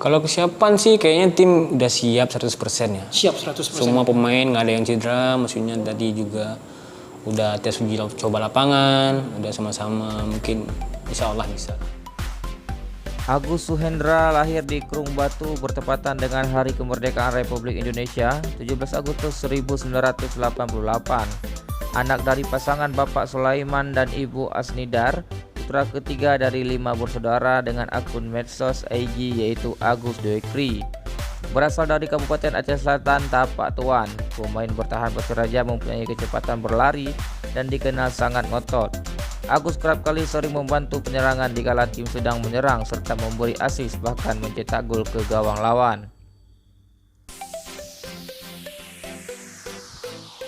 Kalau kesiapan sih kayaknya tim udah siap 100% ya. Siap 100%. Semua pemain nggak ada yang cedera, maksudnya tadi juga udah tes uji coba lapangan, udah sama-sama mungkin insya Allah bisa. Agus Suhendra lahir di Krung Batu bertepatan dengan Hari Kemerdekaan Republik Indonesia 17 Agustus 1988. Anak dari pasangan Bapak Sulaiman dan Ibu Asnidar, putra ketiga dari 5 bersaudara dengan akun medsos IG yaitu Agus Dekri. Berasal dari Kabupaten Aceh Selatan, Tapak Tuan, pemain bertahan Persiraja mempunyai kecepatan berlari dan dikenal sangat ngotot. Agus kerap kali sering membantu penyerangan dikala tim sedang menyerang serta memberi assist bahkan mencetak gol ke gawang lawan.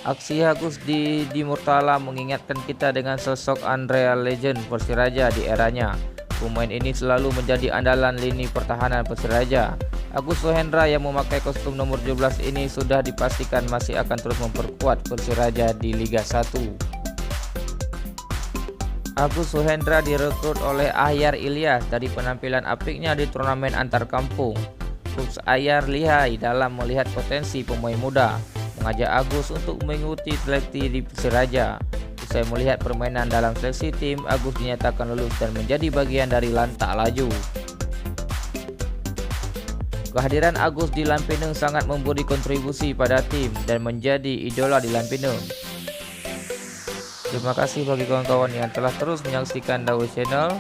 Aksi Agus di Murtala mengingatkan kita dengan sosok Andrea legend Persiraja di eranya. Pemain ini selalu menjadi andalan lini pertahanan Persiraja. Agus Suhendra yang memakai kostum nomor 17 ini sudah dipastikan masih akan terus memperkuat Persiraja di Liga 1. Agus Suhendra direkrut oleh Ahyar Ilyas dari penampilan apiknya di turnamen antar kampung. Coach Ahyar lihai dalam melihat potensi pemain muda, mengajak Agus untuk mengikuti seleksi di Persiraja. Usai melihat permainan dalam seleksi tim, Agus dinyatakan lulus dan menjadi bagian dari lantak laju. Kehadiran Agus di Lampineng sangat memberi kontribusi pada tim dan menjadi idola di Lampineng. Terima kasih bagi kawan-kawan yang telah terus menyaksikan Dawe Channel.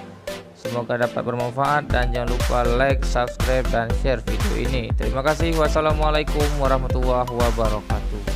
Semoga dapat bermanfaat dan jangan lupa like, subscribe, dan share video ini. Terima kasih. Wassalamualaikum warahmatullahi wabarakatuh.